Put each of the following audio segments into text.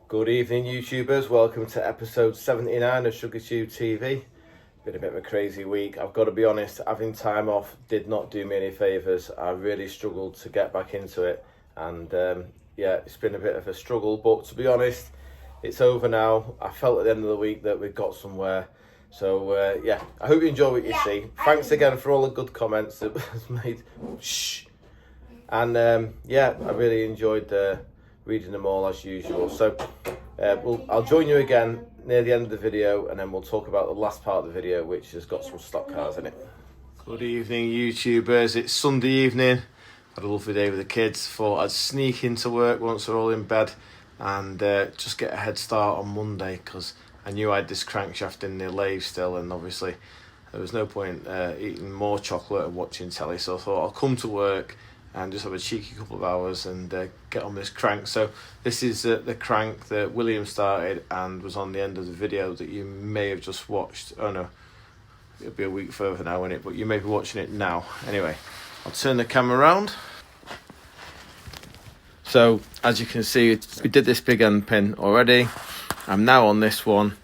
Good evening, YouTubers. Welcome to episode 79 of Shrigleytube TV. Been a bit of a crazy week. I've got to be honest, having time off did not do me any favours. I really struggled to get back into it, and yeah, it's been a bit of a struggle, but to be honest, it's over now. I felt at the end of the week that we got somewhere. So yeah, I hope you enjoy what you see. Thanks again for all the good comments that was made. Shh. And yeah, I really enjoyed reading them all as usual. So I'll join you again near the end of the video, and then we'll talk about the last part of the video, which has got some stock cars in it. Good evening, YouTubers. It's Sunday evening. Had a lovely day with the kids. Thought I'd sneak into work once they're all in bed and just get a head start on Monday, because I knew I had this crankshaft in the lathe still, and obviously there was no point eating more chocolate and watching telly, so I thought I'll come to work and just have a cheeky couple of hours and get on this crank. So this is the crank that William started and was on the end of the video that you may have just watched. Oh no, it'll be a week further now, won't it? But you may be watching it now. Anyway, I'll turn the camera around. So as you can see, we did this big end pin already. I'm now on this one,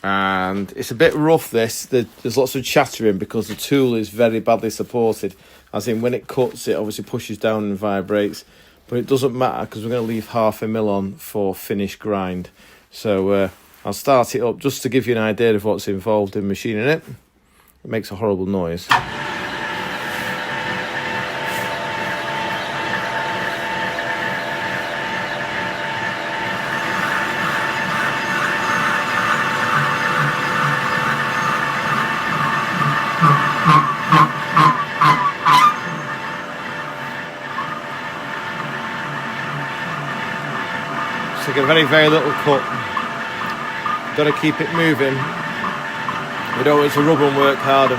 and it's a bit rough this. There's lots of chattering because the tool is very badly supported. As in, when it cuts, it obviously pushes down and vibrates, but it doesn't matter because we're going to leave 0.5 mil on for finish grind. So I'll start it up just to give you an idea of what's involved in machining it. It makes a horrible noise. Like a very little cut. Got to keep it moving. We don't want it to rub and work hard.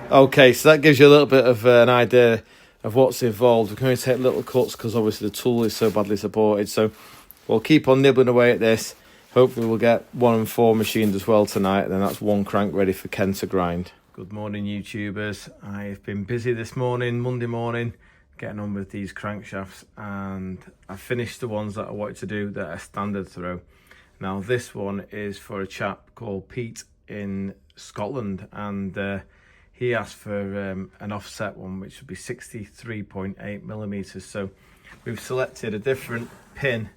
Okay, so that gives you a little bit of an idea of what's involved. We're going to take little cuts because obviously the tool is so badly supported. So we'll keep on nibbling away at this. Hopefully we'll get 1 and 4 machined as well tonight, and then that's 1 crank ready for Ken to grind. Good morning, YouTubers. I've been busy this morning, Monday morning, getting on with these crankshafts, and I finished the ones that I wanted to do that are standard throw. Now this one is for a chap called Pete in Scotland, and he asked for an offset one, which would be 63.8 millimeters. So we've selected a different pin,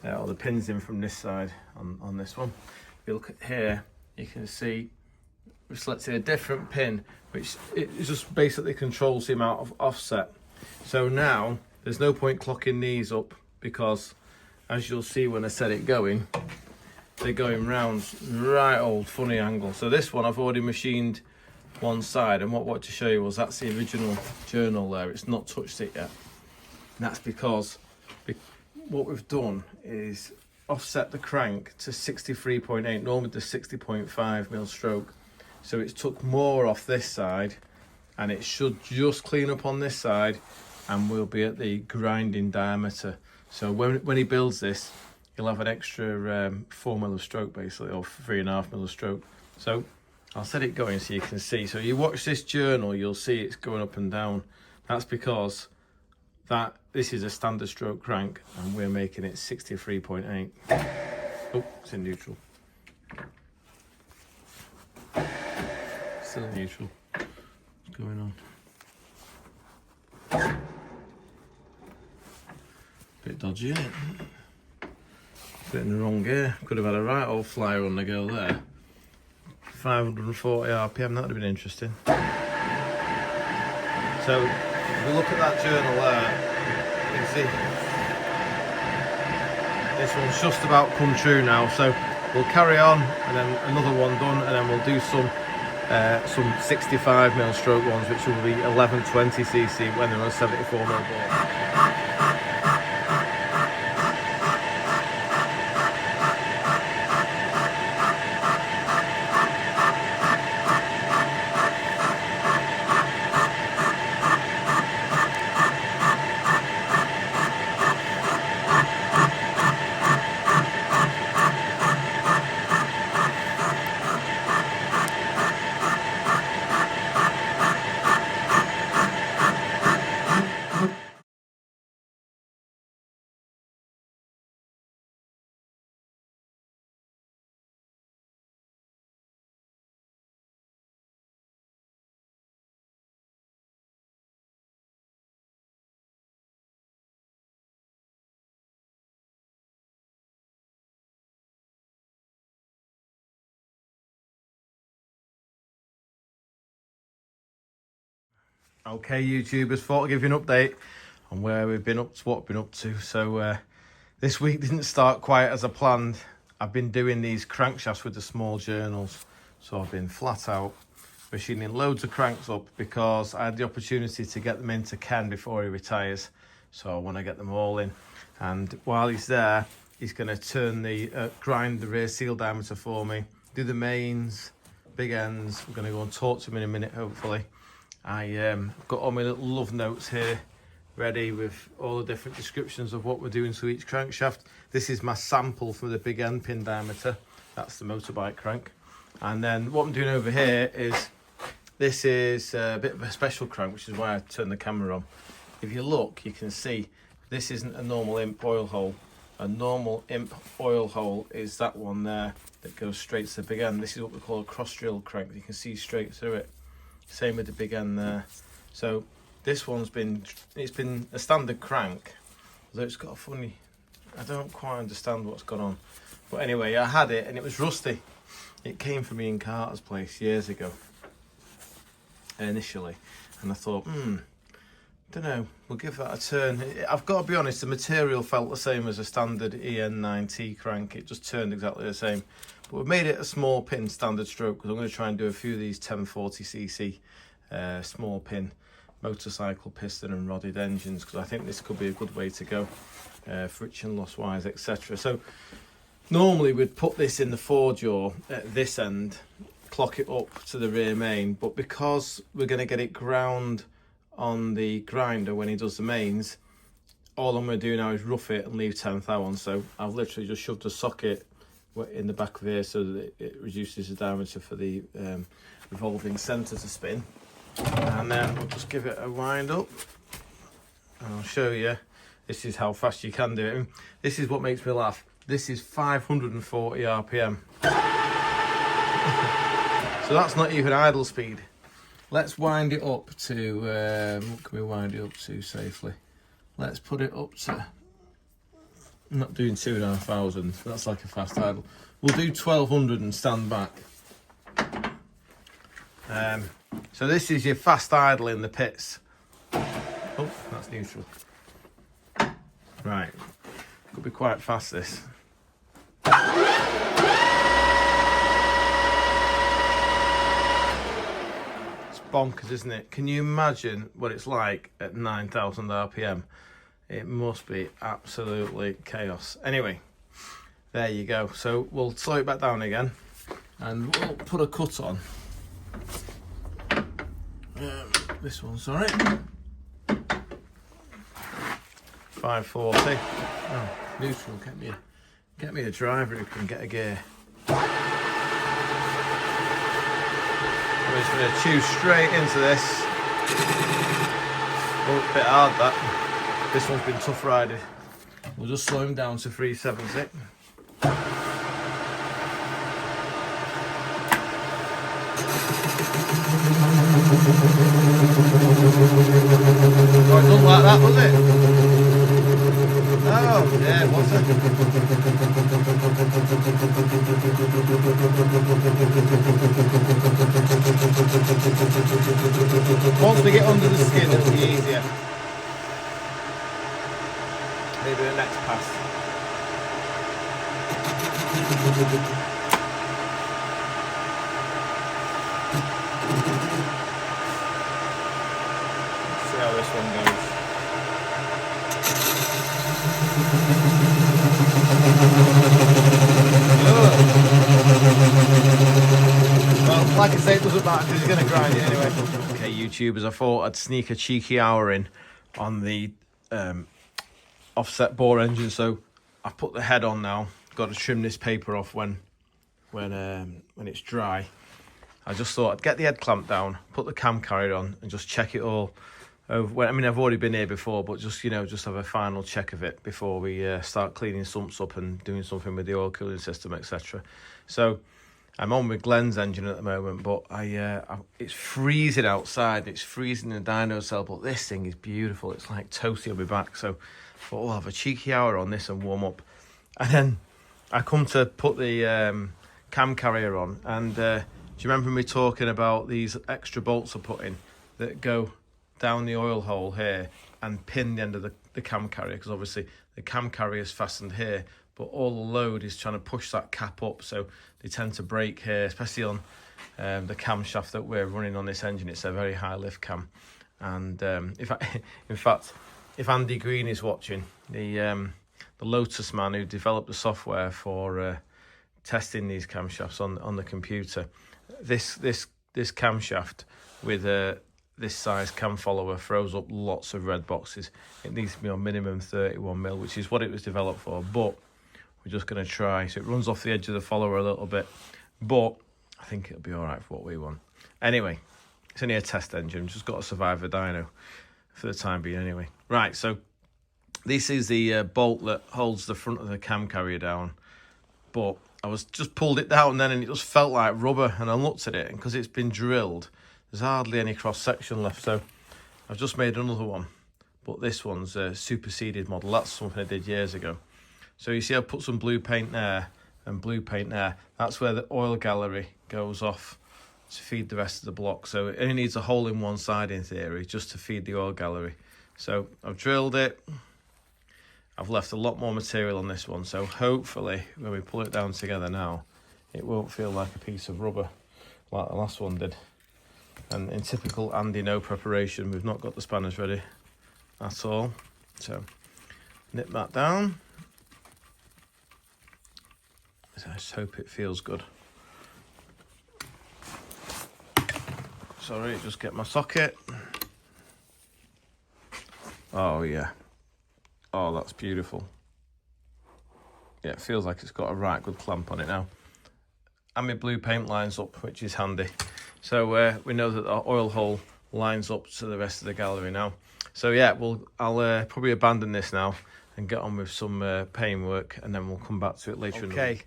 or the pin's in from this side on this one. If you look at here, you can see we've selected a different pin, which it just basically controls the amount of offset. So now there's no point clocking these up, because as you'll see when I set it going, they're going round right old funny angle. So this one I've already machined one side, and what I wanted to show you was that's the original journal there. It's not touched it yet, and that's because what we've done is offset the crank to 63.8. normally the 60.5 mil stroke, so it's took more off this side, and it should just clean up on this side, and we'll be at the grinding diameter. So when he builds this, he'll have an extra 4 mil of stroke basically, or 3.5 mil of stroke. So I'll set it going so you can see. So you watch this journal, you'll see it's going up and down. That's because this is a standard stroke crank, and we're making it 63.8. Oh, it's in neutral. Still in neutral. What's going on? Bit dodgy, isn't it? Bit in the wrong gear. Could have had a right old flyer on the girl there. 540 RPM, that would have been interesting. So if we look at that journal there, you can see this one's just about come true now. So we'll carry on, and then another one done, and then we'll do some 65 mil stroke ones, which will be 1120 cc when they're on 74 mil bore. Okay, YouTubers, thought I'd give you an update on where we've been up to, what we've been up to. So this week didn't start quite as I planned. I've been doing these crankshafts with the small journals. So I've been flat out machining loads of cranks up because I had the opportunity to get them into Ken before he retires. So I want to get them all in. And while he's there, he's going to turn the, grind the rear seal diameter for me, do the mains, big ends. We're going to go and talk to him in a minute, hopefully. I've got all my little love notes here ready with all the different descriptions of what we're doing to each crankshaft. This is my sample for the big end pin diameter. That's the motorbike crank. And then what I'm doing over here is, this is a bit of a special crank, which is why I turned the camera on. If you look, you can see this isn't a normal imp oil hole. A normal imp oil hole is that one there that goes straight to the big end. This is what we call a cross drill crank. You can see straight through it. Same with the big end there. So this one's been a standard crank, although it's got a funny, I don't quite understand what's gone on. But anyway, I had it and it was rusty. It came from Ian Carter's place years ago, initially. And I thought, don't know, we'll give that a turn. I've got to be honest, the material felt the same as a standard EN9T crank. It just turned exactly the same. But we've made it a small pin standard stroke because I'm going to try and do a few of these 1040cc small pin motorcycle piston and rodded engines, because I think this could be a good way to go, friction loss wise, etc. So normally we'd put this in the four-jaw at this end, clock it up to the rear main, but because we're going to get it ground on the grinder when he does the mains, all I'm going to do now is rough it and leave 10th thou on. So I've literally just shoved a socket in the back of here so that it reduces the diameter for the revolving centre to spin. And then we'll just give it a wind up and I'll show you. This is how fast you can do it. This is what makes me laugh. This is 540 RPM. So that's not even idle speed. Let's wind it up to, what can we wind it up to safely? Let's put it up to, I'm not doing 2,500, that's like a fast idle. We'll do 1,200 and stand back. So this is your fast idle in the pits. Oh, that's neutral. Right, could be quite fast this. It's bonkers, isn't it? Can you imagine what it's like at 9,000 RPM? It must be absolutely chaos. Anyway, there you go. So we'll slow it back down again and we'll put a cut on. This one, sorry. 540. Oh, neutral. Get me a driver who can get a gear. I'm just going to chew straight into this. Oh, a bit hard that. This one's been tough riding. We'll just slow him down to 370. Oh, it doesn't like that, does it? Oh, yeah, it wasn't. Once we get under the skin, it'll be easier. Maybe the next pass. See how this one goes. Well, like I say, it doesn't matter because he's going to grind it anyway. Okay, YouTubers, I thought I'd sneak a cheeky hour in on the offset bore engine, so I've put the head on now. Got to trim this paper off when it's dry. I just thought I'd get the head clamp down, put the cam carrier on, and just check it all over. I mean, I've already been here before, but just, you know, just have a final check of it before we start cleaning sumps up and doing something with the oil cooling system, etc. So I'm on with Glenn's engine at the moment, but it's freezing outside. It's freezing in the dyno cell, but this thing is beautiful. It's like toasty on my back. So I thought we'll have a cheeky hour on this and warm up. And then I come to put the cam carrier on, and do you remember me talking about these extra bolts I put in that go down the oil hole here and pin the end of the cam carrier, because obviously the cam carrier is fastened here, but all the load is trying to push that cap up, so they tend to break here, especially on the camshaft that we're running on this engine. It's a very high lift cam, and in fact, if Andy Green is watching, the Lotus man who developed the software for testing these camshafts on the computer, this camshaft with this size cam follower throws up lots of red boxes. It needs to be on minimum 31mm, which is what it was developed for, but we're just going to try. So it runs off the edge of the follower a little bit, but I think it'll be all right for what we want. Anyway, it's only a test engine. We've just got to survive a dyno for the time being anyway. Right, so this is the bolt that holds the front of the cam carrier down, but I was just pulled it down then and it just felt like rubber, and I looked at it, and because it's been drilled, there's hardly any cross section left, so I've just made another one, but this one's a superseded model. That's something I did years ago. So you see I put some blue paint there and blue paint there. That's where the oil gallery goes off to feed the rest of the block, so it only needs a hole in one side in theory just to feed the oil gallery. So I've drilled it. I've left a lot more material on this one, so hopefully when we pull it down together now, it won't feel like a piece of rubber like the last one did. And in typical Andy No preparation, we've not got the spanners ready at all. So nip that down. I just hope it feels good. Sorry, just get my socket. Oh yeah. Oh, that's beautiful. Yeah, it feels like it's got a right good clamp on it now. And my blue paint lines up, which is handy. So we know that the oil hole lines up to the rest of the gallery now. So yeah, I'll probably abandon this now and get on with some paint work, and then we'll come back to it later. Okay,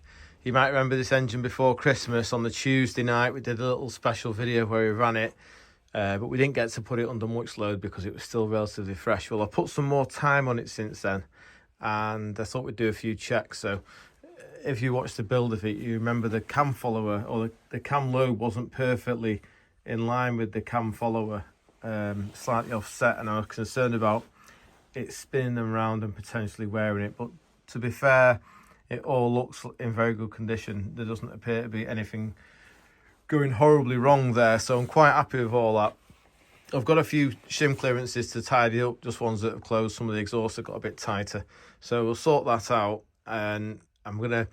you might remember this engine before Christmas. On the Tuesday night, we did a little special video where we ran it, but we didn't get to put it under much load because it was still relatively fresh. Well, I put some more time on it since then, and I thought we'd do a few checks. So if you watched the build of it, you remember the cam follower, or the cam lobe wasn't perfectly in line with the cam follower, slightly offset, and I was concerned about it spinning them around and potentially wearing it. But to be fair, it all looks in very good condition. There doesn't appear to be anything going horribly wrong there, so I'm quite happy with all that. I've got a few shim clearances to tidy up, just ones that have closed. Some of the exhausts have got a bit tighter, so we'll sort that out. And I'm gonna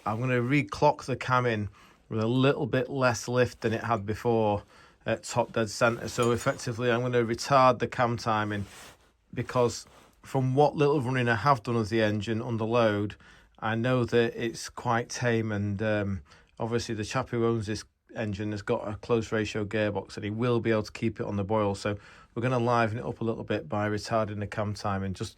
reclock the cam in with a little bit less lift than it had before at top dead center. So effectively I'm going to retard the cam timing, because from what little running I have done of the engine under load, I know that it's quite tame, and obviously the chap who owns this engine has got a close ratio gearbox and he will be able to keep it on the boil. So we're going to liven it up a little bit by retarding the cam timing, just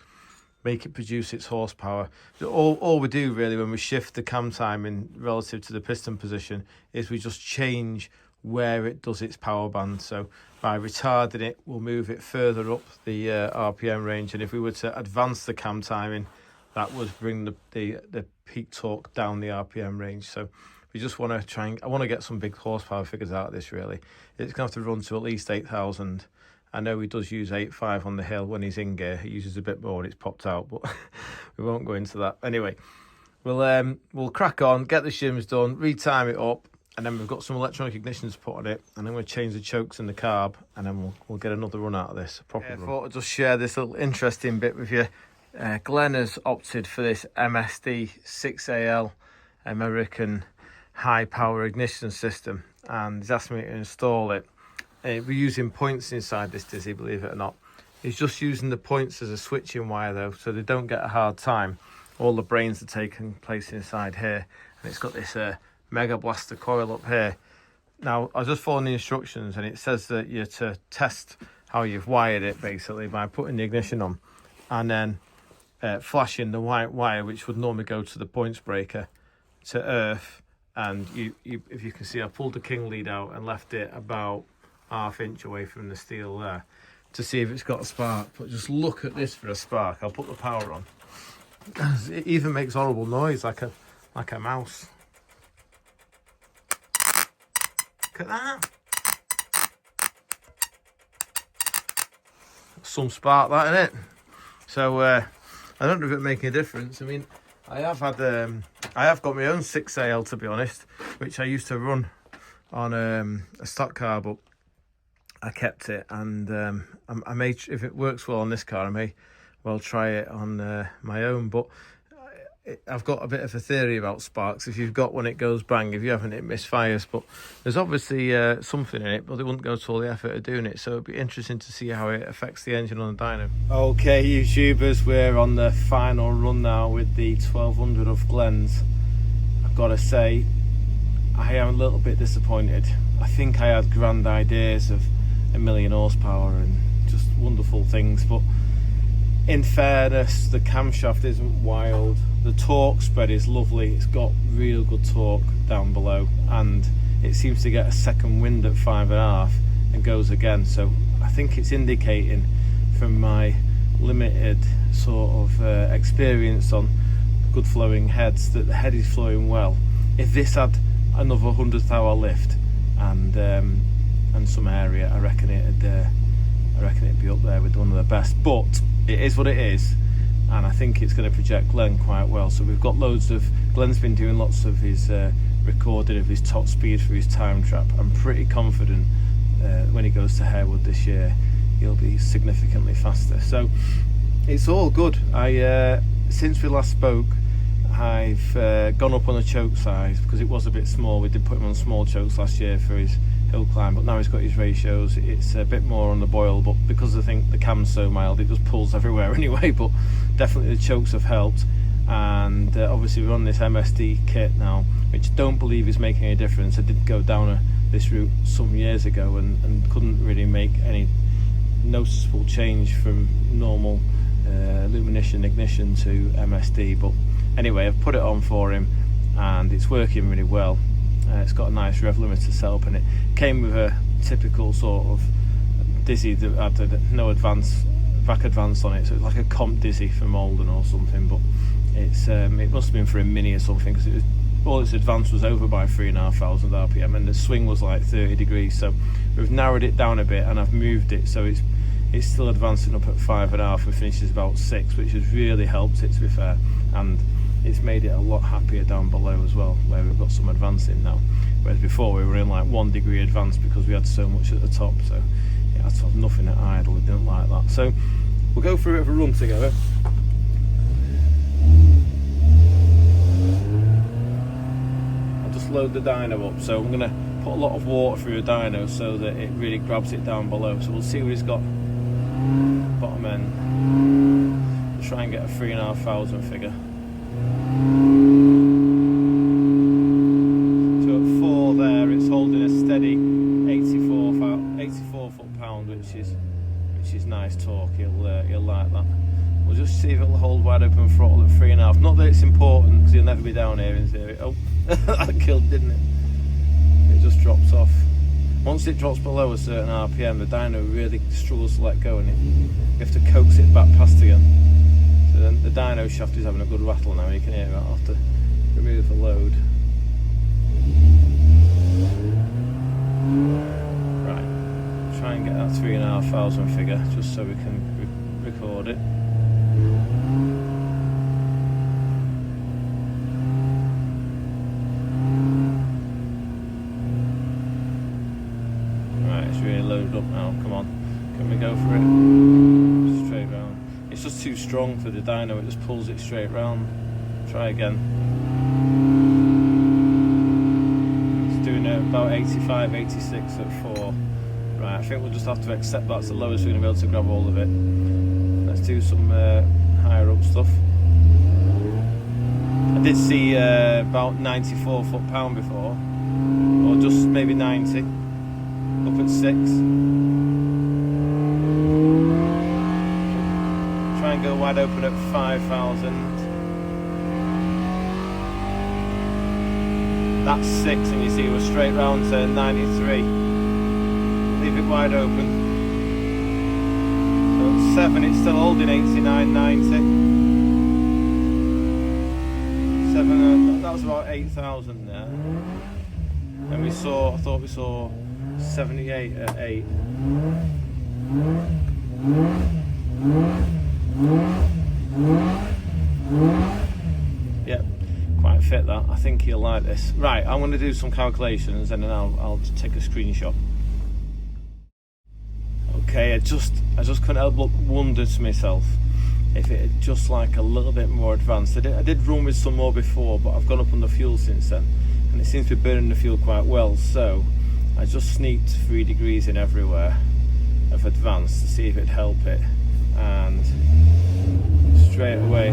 make it produce its horsepower. All we do really when we shift the cam timing relative to the piston position is we just change where it does its power band. So by retarding it, we'll move it further up the RPM range, and if we were to advance the cam timing, that would bring the peak torque down the RPM range. So we just want to I want to get some big horsepower figures out of this really. It's going to have to run to at least 8,000. I know he does use 8.5 on the hill when he's in gear. He uses a bit more and it's popped out, but we won't go into that. Anyway, we'll crack on, get the shims done, retime it up, and then we've got some electronic ignitions to put on it, and then we'll change the chokes and the carb, and then we'll get another run out of this, a proper run. I thought I'd just share this little interesting bit with you. Glenn has opted for this MSD 6AL American high power ignition system, and he's asked me to install it. We're using points inside this Dizzy, believe it or not. He's just using the points as a switching wire though, so they don't get a hard time. All the brains are taking place inside here, and it's got this Mega Blaster coil up here. Now, I was just following the instructions, and it says that you're to test how you've wired it basically by putting the ignition on and then flashing the white wire, which would normally go to the points breaker, to earth. And if you can see, I pulled the king lead out and left it about ½ inch away from the steel there to see if it's got a spark. But just look at this for a spark. I'll put the power on. It even makes horrible noise, like a mouse. Look at that. some spark, that, isn't it? So I don't know if it makes a difference. I mean, I have got my own 6AL, to be honest, which I used to run on a stock car, but I kept it, and I may, if it works well on this car, I may well try it on my own. But I've got a bit of a theory about sparks. If you've got one, it goes bang. If you haven't, it misfires. But there's obviously something in it, but they wouldn't go to all the effort of doing it. So it'd be interesting to see how it affects the engine on the dyno. Okay, YouTubers, we're on the final run now with the 1200 of Glen's. I've got to say, I am a little bit disappointed. I think I had grand ideas of 1 million horsepower and just wonderful things, but in fairness, the camshaft isn't wild. The torque spread is lovely. It's got real good torque down below, and it seems to get a second wind at 5.5 and goes again. So I think it's indicating, from my limited sort of experience on good flowing heads, that the head is flowing well. If this had another 100th hour lift and some area, I reckon it'd be up there with one of the best. But it is what it is, and I think it's going to project Glenn quite well. So we've got loads of, Glenn's been doing lots of his recording of his top speed for his time trap. I'm pretty confident when he goes to Harewood this year, he'll be significantly faster. So it's all good. Since we last spoke, I've gone up on the choke size because it was a bit small. We did put him on small chokes last year for his hill climb, but now he's got his ratios. It's a bit more on the boil, but because I think the cam's so mild, it just pulls everywhere anyway. But definitely the chokes have helped, and obviously we're on this MSD kit now, which I don't believe is making a difference. I did go down this route some years ago and couldn't really make any noticeable change from normal lumination ignition to MSD. But anyway, I've put it on for him and it's working really well. It's got a nice rev limiter setup, and it came with a typical sort of Dizzy that had no back advance on it, so it's like a comp Dizzy from Alden or something. But it's it must have been for a Mini or something, because all its advance was over by 3,500 RPM, and the swing was like 30 degrees. So we've narrowed it down a bit, and I've moved it so it's still advancing up at 5.5 and finishes about 6, which has really helped it, to be fair. And it's made it a lot happier down below as well, where we've got some advance in now, whereas before we were in like 1 degree advance because we had so much at the top. So yeah, that's nothing at idle. We didn't like that. So we'll go for a bit of a run together. I'll just load the dyno up. So I'm going to put a lot of water through the dyno so that it really grabs it down below. So we'll see what it's got bottom end. We'll try and get a 3,500 figure. So at 4 there, it's holding a steady 84 foot-pound, which is nice torque. He'll like that. We'll just see if it'll hold wide open throttle at 3.5. Not that it's important, because he'll never be down here in theory. Oh, that killed, didn't it? It just drops off. Once it drops below a certain RPM, the dyno really struggles to let go, and you have to coax it back past again. So then the dyno shaft is having a good rattle now. You can hear it. I'll have to remove the load. Right, try and get that 3,500 figure just so we can record it. Right, it's really loaded up now. Come on, can we go for it? Straight round. It's just too strong for the dyno, it just pulls it straight round. Try again. It's doing it about 85, 86 at 4. Right, I think we'll just have to accept that's the lowest we're going to be able to grab hold of it. Let's do some higher up stuff. I did see about 94 foot-pound before, or just maybe 90, up at 6. Try and go wide open at 5,000. That's 6, and you see we're straight round to 93. Leave it wide open. So at 7, it's still holding 89, 90. 7, that was about 8,000 there. And I thought we saw 78 at 8. Yep, quite fit that. I think he'll like this. Right, I'm going to do some calculations and then I'll take a screenshot. Okay, I just couldn't help but wonder to myself if it had just like a little bit more advanced. I did run with some more before, but I've gone up on the fuel since then, and it seems to be burning the fuel quite well. So I just sneaked 3 degrees in everywhere of advance to see if it'd help it, and straight away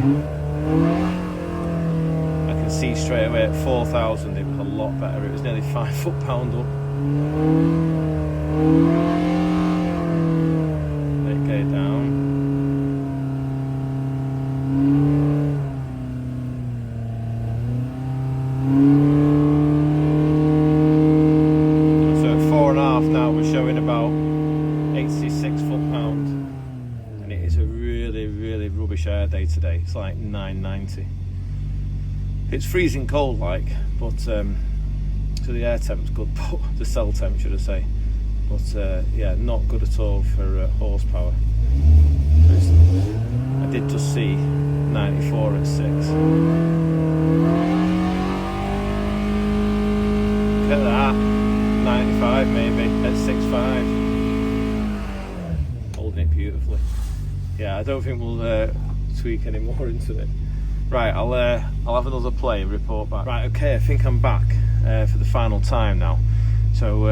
I can see straight away at 4,000 it was a lot better. It was nearly 5 foot-pound up. Okay, down. So at 4.5 now we're showing about 86 foot-pound, and it is a really rubbish air day today. It's like 990. It's freezing cold like, but so the air temp's good, but the cell temp should I say, but yeah, not good at all for horsepower. I did just see 94 at 6. Look at that, 95 maybe at 6.5. Holding it beautifully. Yeah, I don't think we'll tweak any more into it. Right, I'll have another play and report back. Right, okay, I think I'm back for the final time now. So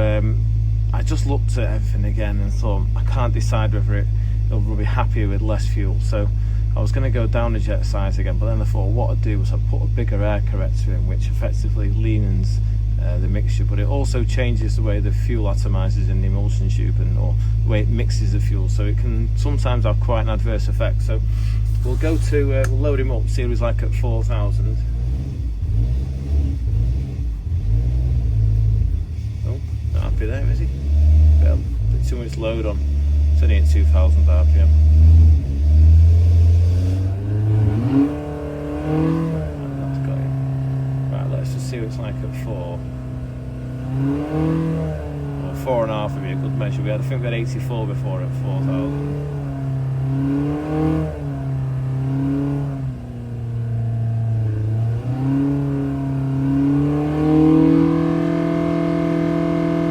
I just looked at everything again and thought I can't decide whether it'll be happier with less fuel. So I was going to go down the jet size again, but then I thought what I'd do was I'd put a bigger air corrector in, which effectively leans the mixture, but it also changes the way the fuel atomizes in the emulsion tube or the way it mixes the fuel, so it can sometimes have quite an adverse effect. So we'll go to we'll load him up, see what he's like at 4,000. Oh, not happy there, is he? Bit too much load on. It's only at 2,000 RPM. That's got him. Right, let's just see what it's like at 4. Well, 4.5 would be a good measure. I think we had 84 before at 4,000.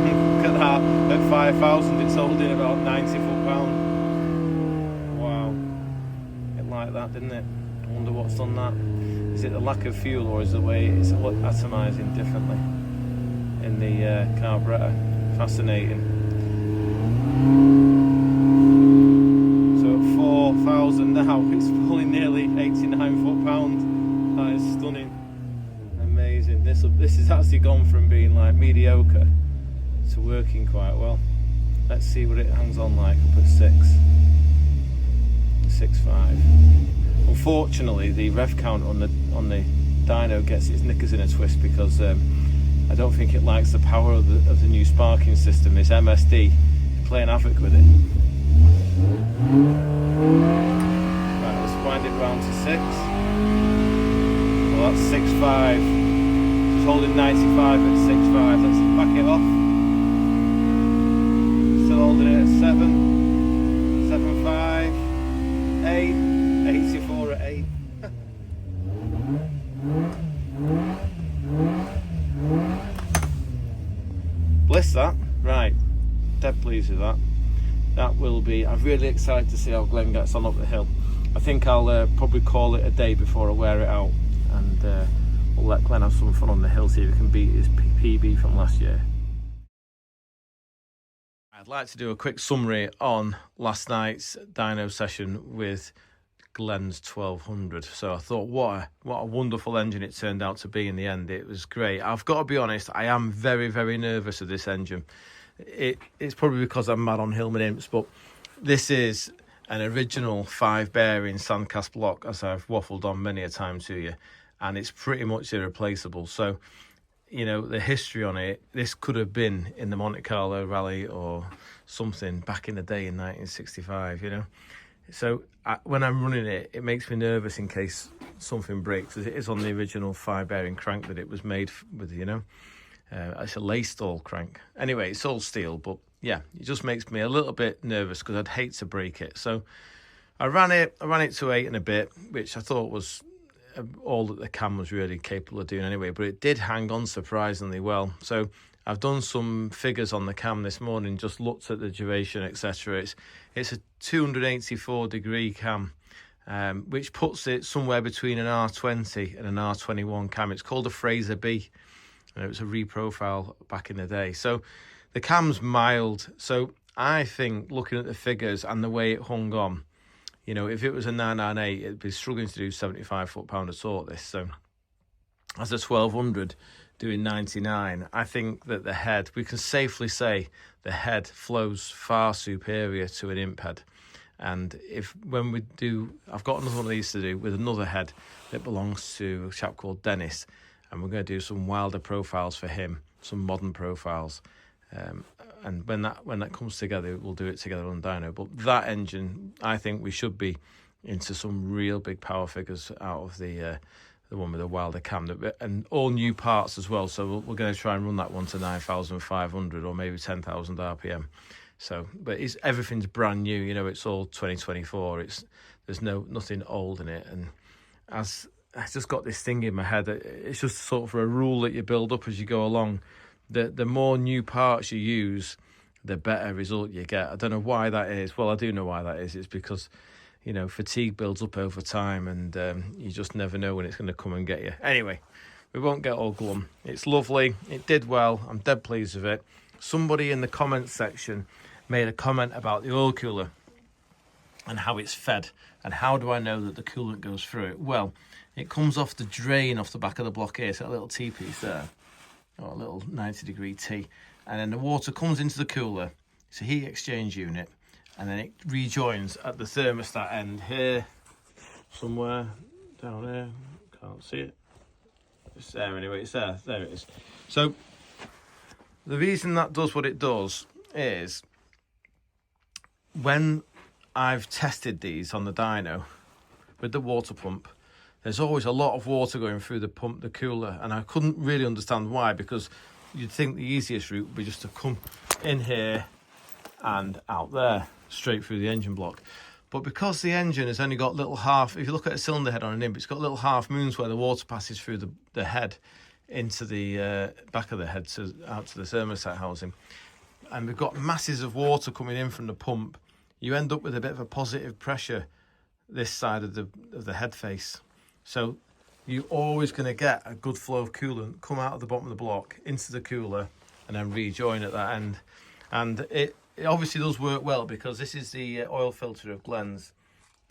Look at that, at 5,000 it's holding about 90 foot-pound. Wow, it liked that, didn't it? I wonder what's done that. Is it the lack of fuel, or is it the way it's atomizing differently in the carburetor? Fascinating. So at 4,000 now, it's pulling nearly 89 foot-pound. That is stunning. Amazing. This has actually gone from being like mediocre to working quite well. Let's see what it hangs on like up at 6.5. Unfortunately, the rev count on the dyno gets its knickers in a twist because I don't think it likes the power of the new sparking system. It's MSD playing havoc with it. Right, let's wind it round to 6. Well, that's 6.5. It's holding 95 at 6.5. Let's back it off. Still holding it at 7. 7.5. 8. 84 at 8. Bliss that. Right, dead pleased with that. That will be, I'm really excited to see how Glenn gets on up the hill. I think I'll probably call it a day before I wear it out, and we'll let Glenn have some fun on the hill, see if he can beat his PB from last year. I'd like to do a quick summary on last night's dyno session with Glenn's 1200. So I thought what a wonderful engine it turned out to be in the end. It was great. I've got to be honest, I am very nervous of this engine. It's probably because I'm mad on Hillman imps, but this is an original 5-bearing sandcast block, as I've waffled on many a time to you, and it's pretty much irreplaceable. So you know, the history on it, this could have been in the Monte Carlo Rally or something back in the day in 1965, you know. So when I'm running it, it makes me nervous in case something breaks, as it is on the original 5-bearing crank that it was made with, you know. It's a lay stall crank. Anyway, it's all steel, but yeah, it just makes me a little bit nervous because I'd hate to break it. So I ran it to 8 and a bit, which I thought was all that the cam was really capable of doing anyway, but it did hang on surprisingly well. So I've done some figures on the cam this morning, just looked at the duration, etc. It's a 284 degree cam, which puts it somewhere between an R20 and an R21 cam. It's called a Fraser B, and it was a reprofile back in the day. So the cam's mild. So I think, looking at the figures and the way it hung on, you know, if it was a 998, it'd be struggling to do 75 foot-pound of torque, this. So as a 1200 doing 99, I think that the head, we can safely say the head flows far superior to an imp head. And when we do, I've got another one of these to do with another head that belongs to a chap called Dennis, and we're going to do some wilder profiles for him, some modern profiles. And when that comes together, we'll do it together on Dyno. But that engine, I think we should be into some real big power figures out of the one with the wilder cam, and all new parts as well. So we're going to try and run that one to 9,500 or maybe 10,000 RPM. So, but everything's brand new. You know, it's all 2024. There's nothing old in it. And as I just got this thing in my head, it's just sort of a rule that you build up as you go along. The more new parts you use, the better result you get. I don't know why that is. Well, I do know why that is. It's because, you know, fatigue builds up over time, and you just never know when it's going to come and get you. Anyway, we won't get all glum. It's lovely. It did well. I'm dead pleased with it. Somebody in the comments section made a comment about the oil cooler and how it's fed, and how do I know that the coolant goes through it? Well, it comes off the drain off the back of the block here. It's that little T-piece there, or a little 90-degree T, and then the water comes into the cooler. It's a heat exchange unit, and then it rejoins at the thermostat end here, somewhere down there. Can't see it. It's there anyway. It's there. There it is. So the reason that does what it does is, when I've tested these on the dyno with the water pump, there's always a lot of water going through the pump, the cooler, and I couldn't really understand why, because you'd think the easiest route would be just to come in here and out there, straight through the engine block. But because the engine has only got little half, if you look at a cylinder head on an imp, it's got little half moons where the water passes through the head into the back of the head out to the thermostat housing. And we've got masses of water coming in from the pump. You end up with a bit of a positive pressure this side of the head face. So you're always going to get a good flow of coolant come out of the bottom of the block into the cooler and then rejoin at that end. And it obviously does work well, because this is the oil filter of Glenn's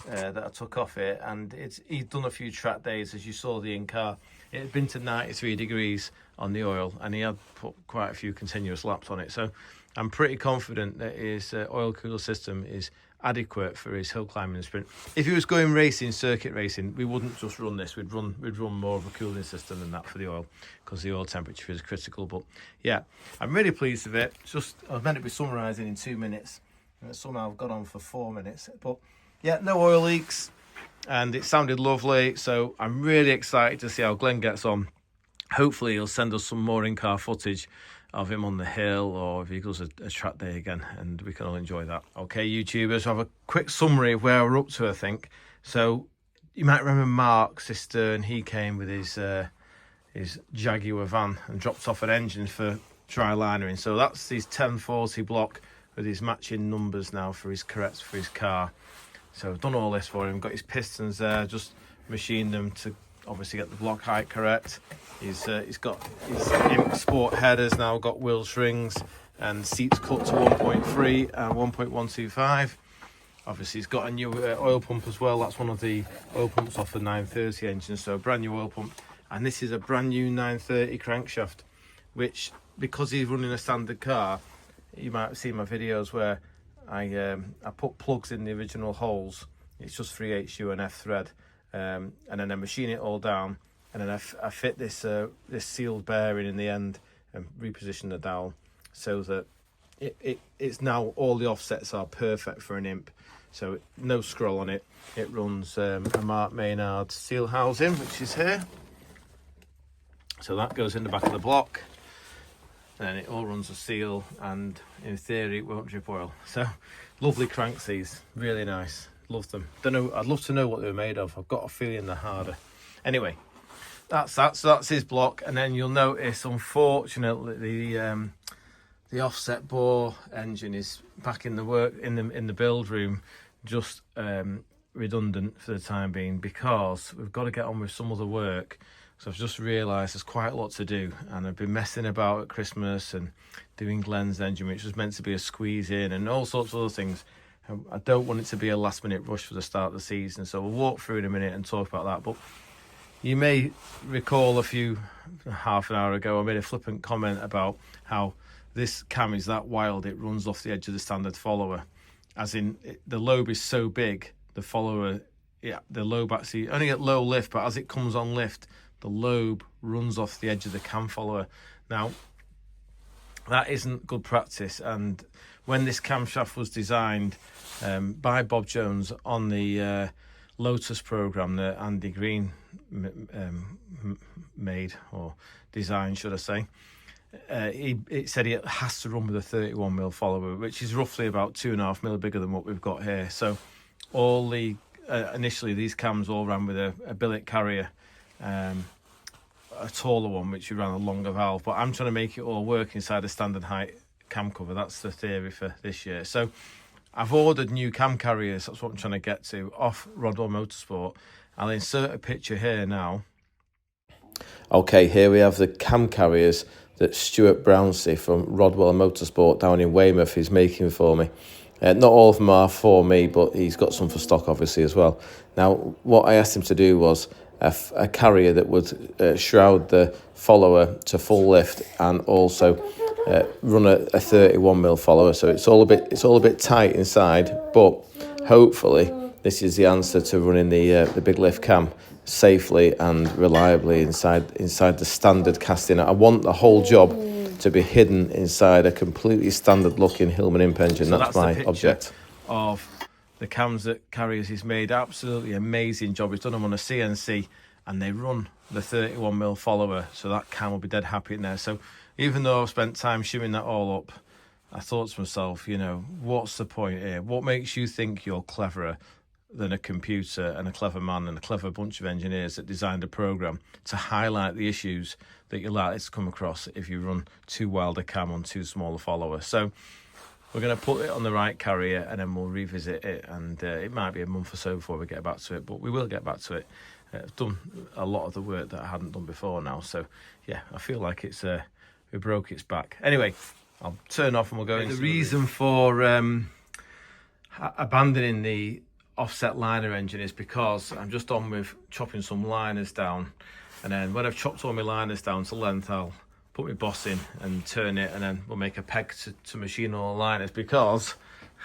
that I took off it, and he'd done a few track days, as you saw the in-car. It had been to 93 degrees on the oil, and he had put quite a few continuous laps on it. So I'm pretty confident that his oil cooler system is adequate for his hill climbing sprint. If he was going racing, circuit racing, we wouldn't just run this. We'd run more of a cooling system than that for the oil, because the oil temperature is critical. But yeah, I'm really pleased with it. I was meant to be summarising in 2 minutes, and somehow I've got on for 4 minutes. But yeah, no oil leaks, and it sounded lovely. So I'm really excited to see how Glenn gets on. Hopefully he'll send us some more in-car footage of him on the hill, or if he goes a track day again, and we can all enjoy that. Okay, YouTubers, have a quick summary of where we're up to, I think. So you might remember Mark Sister, and he came with his Jaguar van and dropped off an engine for dry linering. So that's his 1040 block with his matching numbers now for his corrects for his car. So I've done all this for him, got his pistons there, just machined them to obviously get the block height correct. He's got his Imp Sport headers now, got wheel strings and seats cut to 1.3 and 1.125. Obviously he's got a new oil pump as well. That's one of the oil pumps off the 930 engine, so a brand new oil pump. And this is a brand new 930 crankshaft, which, because he's running a standard car, you might have seen my videos where I put plugs in the original holes. It's just 3H UNF thread, and then I machine it all down, and then I fit this sealed bearing in the end and reposition the dowel so that it's now all the offsets are perfect for an imp. So no scroll on it. It runs a Mark Maynard seal housing, which is here. So that goes in the back of the block. and it all runs a seal, and in theory it won't drip oil. So lovely cranks these, really nice, love them. Don't know, I'd love to know what they were made of. I've got a feeling they're harder. Anyway, that's that. So that's his block, and then you'll notice, unfortunately, the offset bore engine is back in the work in the build room, just redundant for the time being, because we've got to get on with some other work. So I've just realised there's quite a lot to do, and I've been messing about at Christmas and doing Glenn's engine, which was meant to be a squeeze in, and all sorts of other things. I don't want it to be a last minute rush for the start of the season, so we'll walk through in a minute and talk about that. But you may recall half an hour ago, I made a flippant comment about how this cam is that wild it runs off the edge of the standard follower, as in the lobe is so big, the follower, the lobe actually only at low lift, but as it comes on lift, the lobe runs off the edge of the cam follower. Now, that isn't good practice, and when this camshaft was designed by Bob Jones on the Lotus program that Andy Green made, or designed, should I say, it said it has to run with a 31mm follower, which is roughly about 2.5mm bigger than what we've got here. So all the initially these cams all ran with a billet carrier, a taller one which ran a longer valve, but I'm trying to make it all work inside a standard height cam cover. That's the theory for this year. So I've ordered new cam carriers, that's what I'm trying to get to, off Rodwell Motorsport. I'll insert a picture here now. Okay, here we have the cam carriers that Stuart Brownsey from Rodwell Motorsport down in Weymouth is making for me. Not all of them are for me, but he's got some for stock obviously as well. Now, what I asked him to do was a carrier that would shroud the follower to full lift, and also run a 31mm follower. So it's all a bit tight inside, but hopefully this is the answer to running the big lift cam safely and reliably inside the standard casting. I want the whole job to be hidden inside a completely standard looking Hillman imp engine. So that's my object. Of the cams that carriers he's made, absolutely amazing job. He's done them on a CNC, and they run the 31mm follower, so that cam will be dead happy in there. So even though I've spent time shimming that all up, I thought to myself, you know, what's the point here? What makes you think you're cleverer than a computer and a clever man and a clever bunch of engineers that designed a program to highlight the issues that you're likely to come across if you run too wild a cam on too small a follower? So we're going to put it on the right carrier, and then we'll revisit it, and it might be a month or so before we get back to it, but we will get back to it. I've done a lot of the work that I hadn't done before now, so yeah, I feel like it's we broke its back. Anyway, I'll turn off and we'll go into the reason for abandoning the offset liner engine is because I'm just on with chopping some liners down, and then when I've chopped all my liners down to length, I'll put my boss in and turn it, and then we'll make a peg to machine all the liners, because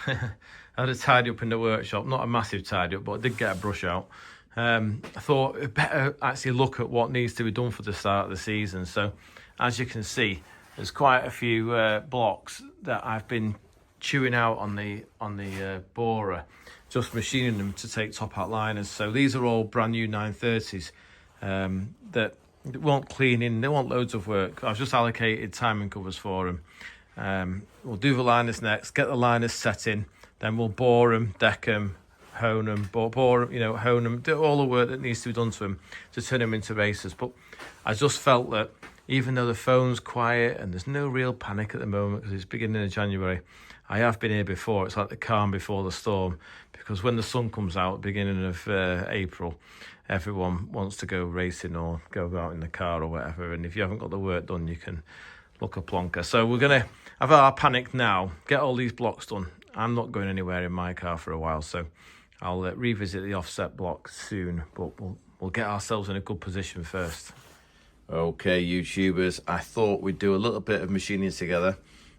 I had a tidy up in the workshop, not a massive tidy up, but I did get a brush out. I thought it'd better actually look at what needs to be done for the start of the season. So as you can see, there's quite a few blocks that I've been chewing out on the borer, just machining them to take top out liners. So these are all brand new 930s that won't clean in, they want loads of work. I've just allocated timing covers for them. We'll do the liners next, get the liners set in, then we'll bore them, deck them, hone them, bore them, hone them, do all the work that needs to be done to them to turn them into racers. But I just felt that even though the phone's quiet and there's no real panic at the moment because it's beginning of January, I have been here before. It's like the calm before the storm, because when the sun comes out beginning of April, everyone wants to go racing or go out in the car or whatever, and if you haven't got the work done, you can look a plonker. So we're going to have our panic now, get all these blocks done. I'm not going anywhere in my car for a while, so I'll revisit the offset block soon, but we'll get ourselves in a good position first. Okay, YouTubers, I thought we'd do a little bit of machining together.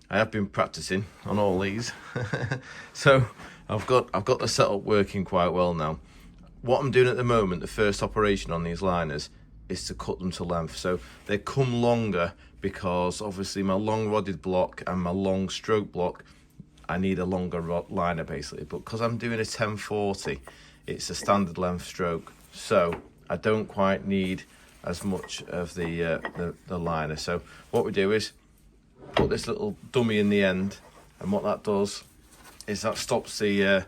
I have been practicing on all these, so I've got the setup working quite well now. What I'm doing at the moment, the first operation on these liners, is to cut them to length. So they come longer because obviously my long rodded block and my long stroke block, I need a longer liner basically. But because I'm doing a 1040, it's a standard length stroke, so I don't quite need as much of the liner. So what we do is put this little dummy in the end, and what that does is that stops the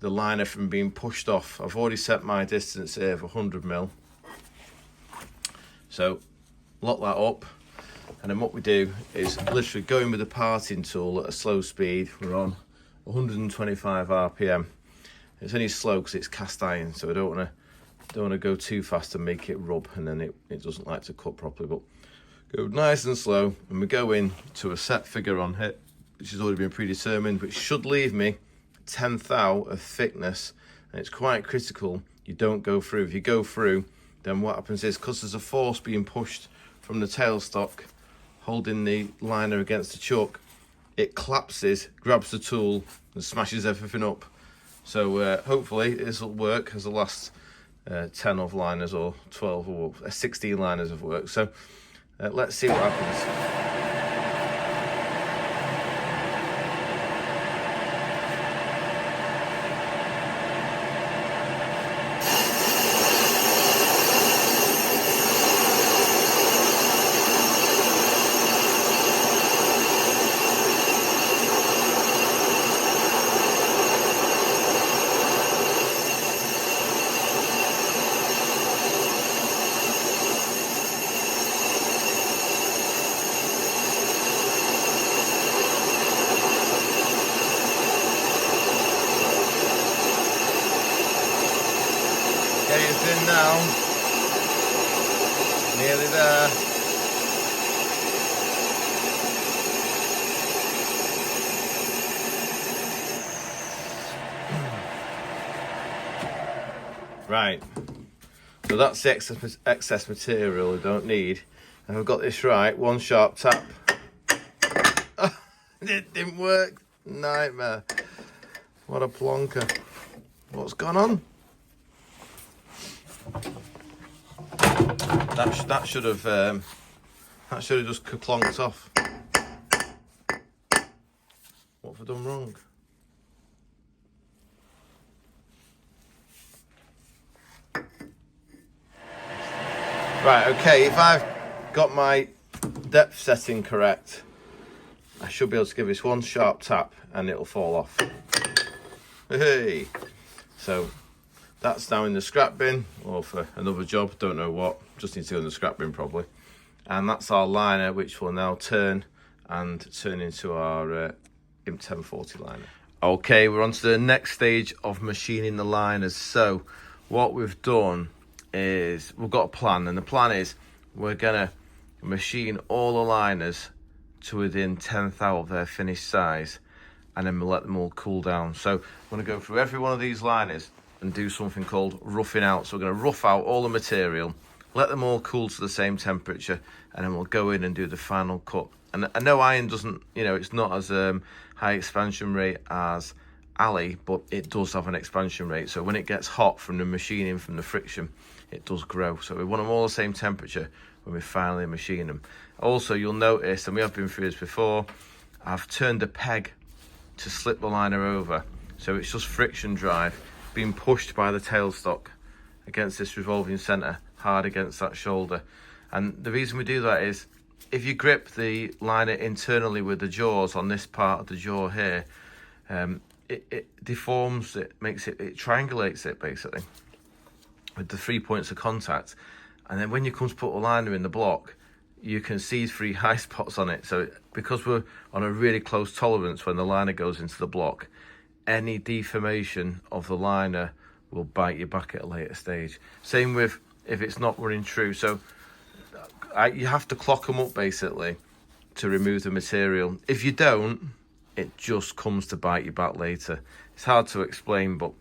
liner from being pushed off. I've already set my distance here of 100mm. So lock that up, and then what we do is literally go in with the parting tool at a slow speed. We're on 125 RPM. It's only slow because it's cast iron, so I don't want to go too fast and make it rub, and then it doesn't like to cut properly. But go nice and slow, and we go in to a set figure on here, which has already been predetermined, which should leave me 1/10 thou of thickness, and it's quite critical you don't go through. If you go through, then what happens is, because there's a force being pushed from the tailstock holding the liner against the chuck, it collapses, grabs the tool and smashes everything up. So hopefully this will work as the last 10 of liners, or 12 or 16 liners have worked. So let's see what happens. It's in now, nearly there. Right, so that's the excess material I don't need. And I've got this right, one sharp tap. It didn't work, nightmare. What a plonker. What's gone on? That should have just plonked off. What have I done wrong? Right, okay, if I've got my depth setting correct, I should be able to give this one sharp tap and it'll fall off. Hey, so that's now in the scrap bin, or for another job, don't know what, just need to go in the scrap bin probably. And that's our liner, which will now turn into our ep740 liner. Okay, we're on to the next stage of machining the liners. So what we've done is we've got a plan, and the plan is we're gonna machine all the liners to within 1/10 thou of their finished size, and then we'll let them all cool down. So I'm gonna go through every one of these liners and do something called roughing out. So we're going to rough out all the material, let them all cool to the same temperature, and then we'll go in and do the final cut. And I know iron doesn't, it's not as high expansion rate as alley, but it does have an expansion rate. So when it gets hot from the machining, from the friction, it does grow. So we want them all the same temperature when we finally machine them. Also, you'll notice, and we have been through this before, I've turned a peg to slip the liner over. So it's just friction drive being pushed by the tailstock against this revolving centre, hard against that shoulder. And the reason we do that is, if you grip the liner internally with the jaws on this part of the jaw here, it deforms it, it triangulates it basically with the 3 points of contact. And then when you come to put a liner in the block, you can see 3 high spots on it. So because we're on a really close tolerance when the liner goes into the block, any deformation of the liner will bite you back at a later stage. Same with if it's not running true. So you have to clock them up basically to remove the material. If you don't, it just comes to bite you back later. It's hard to explain, but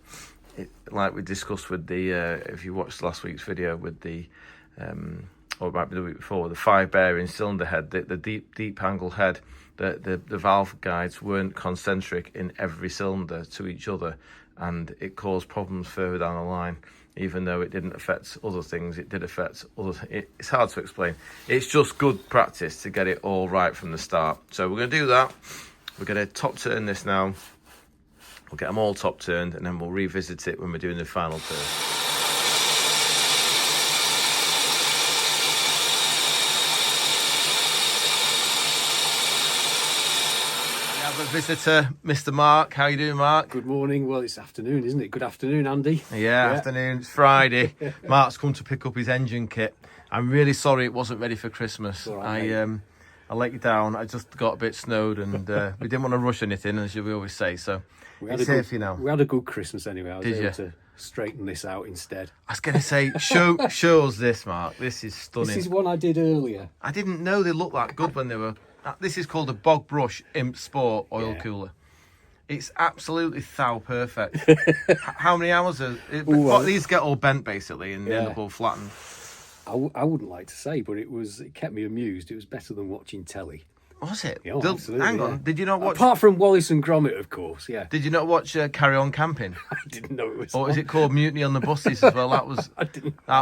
like we discussed with the if you watched last week's video with the or it might be the week before, the 5 bearing cylinder head, the deep angle head, the valve guides weren't concentric in every cylinder to each other, and it caused problems further down the line. Even though it didn't affect other things, it did affect other it's hard to explain. It's just good practice to get it all right from the start. So we're going to do that. We're going to top turn this now. We'll get them all top turned, and then we'll revisit it when we're doing the final turn. private visitor, Mr. Mark. How you doing, Mark? Good morning. Well, it's afternoon, isn't it? Good afternoon, Andy. Yeah, afternoon. It's Friday. Mark's come to pick up his engine kit. I'm really sorry it wasn't ready for Christmas. Right, I let you down. I just got a bit snowed, and we didn't want to rush anything, as we always say. So it's here for you now. We had a good Christmas anyway. I was Did able you? to straighten this out instead. I was going to say, show us this, Mark. This is stunning. This is one I did earlier. I didn't know they looked that good when they were... This is called a Bog Brush Imp Sport oil cooler. It's absolutely perfect. How many hours are... these get all bent, basically, and they end up all flattened. I wouldn't like to say, but it kept me amused. It was better than watching telly. Was it? Yeah, absolutely, hang on. Did you not watch... Apart from Wallace and Gromit, of course, yeah. Did you not watch Carry On Camping? I didn't know it was Or is it called Mutiny on the Buses as well? That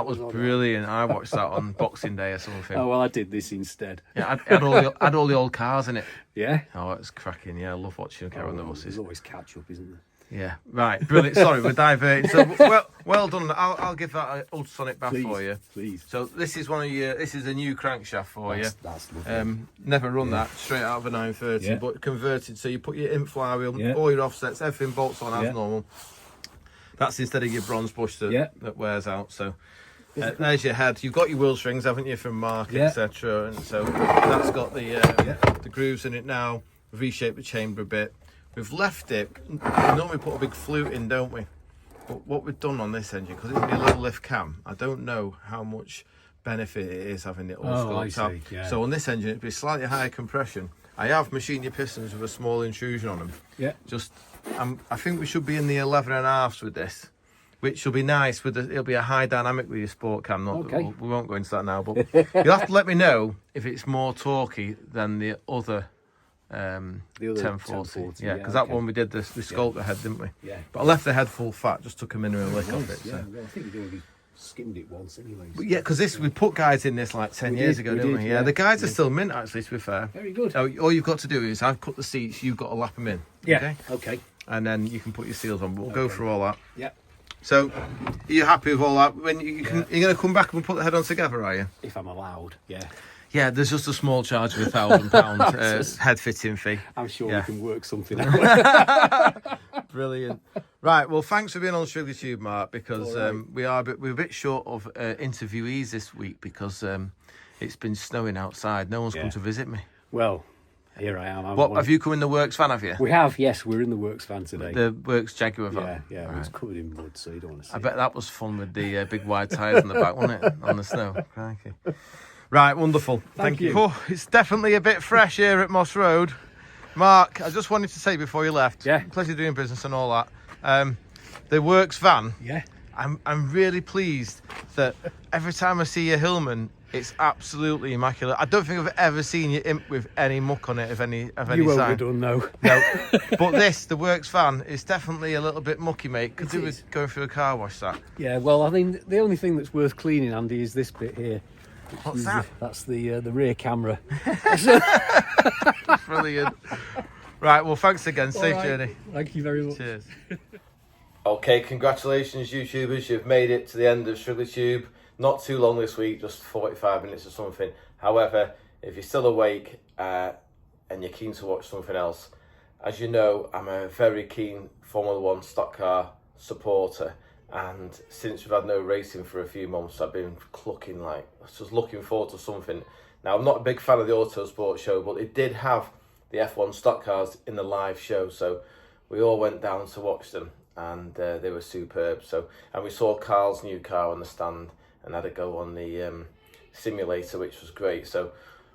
was brilliant. I watched that on Boxing Day or something. Oh, well, I did this instead. Yeah, I had all the old cars in it. Yeah? Oh, it's cracking. Yeah, I love watching Carry On the Buses. There's always catch-up, isn't there? Yeah, right, brilliant. Sorry, we're diverting. So, well done. I'll give that an ultrasonic bath for you. Please. So this is this is a new crankshaft for you. That's lovely. Never run that straight out of a 930, but converted. So you put your imp flywheel, all your offsets, everything bolts on as normal. That's instead of your bronze bush that wears out. So there's your head. You've got your wheel strings, haven't you, from Mark, etc. And so that's got the grooves in it now. We've reshaped the chamber a bit. We've left it. We normally put a big flute in, don't we? But what we've done on this engine, because it's a little lift cam, I don't know how much benefit it is having it all sculpted out. Yeah. So on this engine, it'd be slightly higher compression. I have machined your pistons with a small intrusion on them. Yeah. I think we should be in the 11.5s with this, which will be nice. It'll be a high dynamic with your sport cam. We won't go into that now, but you'll have to let me know if it's more torquey than the other. The other 1040, yeah, because that one we did we sculpted the head, didn't we? Yeah. But I left the head full fat, just took a mineral lick off it. Yeah, well, I think we'd already skimmed it once anyway. But yeah, because we put guides in this like 10 years ago, didn't we? Yeah, the guides are still mint, actually, to be fair. Very good. All you've got to do is I've cut the seats, you've got to lap them in. Yeah. Okay. And then you can put your seals on. But we'll go through all that. Yeah. So, are you happy with all that? When you're going to come back and put the head on together, are you? If I'm allowed, yeah. Yeah, there's just a small charge of £1,000 head fitting fee. I'm sure we can work something out. Brilliant. Right, well, thanks for being on Shrigleytube, Mark, because we're a bit short of interviewees this week because it's been snowing outside. No one's come to visit me. Well, here I am. Have you come in the Works van, have you? We have, yes. We're in the Works van today. The Works Jaguar van? Yeah. Right. It's covered in mud, so you don't want to see I bet that was fun with the big wide tyres on the back, wasn't it? On the snow. Crikey. Right, wonderful. Thank you. Oh, it's definitely a bit fresh here at Moss Road. Mark, I just wanted to say before you left, pleasure doing business and all that. The Works van, I'm really pleased that every time I see a Hillman, it's absolutely immaculate. I don't think I've ever seen your imp with any muck on it of any You won't sign. be done, no. But the Works van, is definitely a little bit mucky, mate. Could do with going through a car wash, that. Yeah, well, I think the only thing that's worth cleaning, Andy, is this bit here. What's that? That's the rear camera. Brilliant. Right, well, thanks again. Safe journey. Thank you very much. Cheers. Okay, congratulations, YouTubers. You've made it to the end of Shrigleytube. Not too long this week, just 45 minutes or something. However, if you're still awake and you're keen to watch something else, as you know, I'm a very keen Formula 1 stock car supporter. And since we've had no racing for a few months, I've been just looking forward to something. Now, I'm not a big fan of the Autosport show, but it did have the F1 stock cars in the live show, so we all went down to watch them, and they were superb. And we saw Carl's new car on the stand, and had a go on the simulator, which was great. So,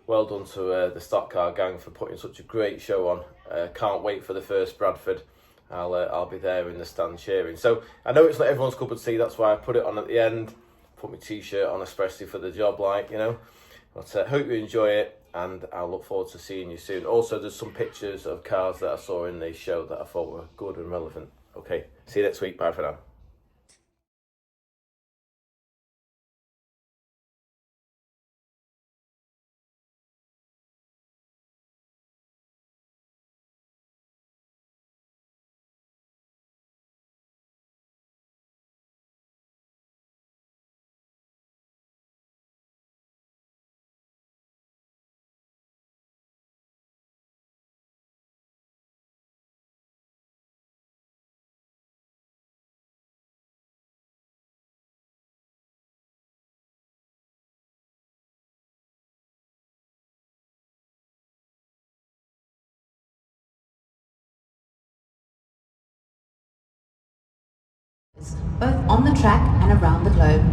well done to the stock car gang for putting such a great show on. Can't wait for the first Bradford. I'll be there in the stand cheering. So I know it's not everyone's cup of tea. That's why I put it on at the end. Put my t-shirt on especially for the job, But hope you enjoy it, and I'll look forward to seeing you soon. Also, there's some pictures of cars that I saw in the show that I thought were good and relevant. Okay, see you next week. Bye for now. both on the track and around the globe.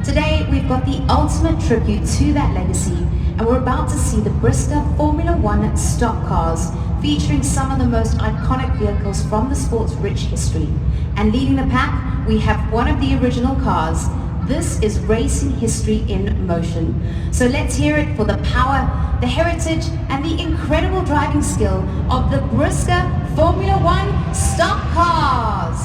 Today, we've got the ultimate tribute to that legacy, and we're about to see the Brisker Formula One stock cars, featuring some of the most iconic vehicles from the sport's rich history. And leading the pack, we have one of the original cars. This is racing history in motion. So let's hear it for the power, the heritage, and the incredible driving skill of the Brisker Formula One stock cars.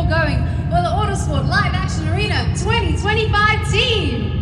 Going for the Autosport Live Action Arena 2025 team.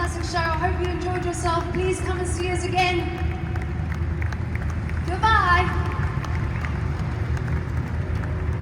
fantastic show. I hope you enjoyed yourself. Please come and see us again. Goodbye.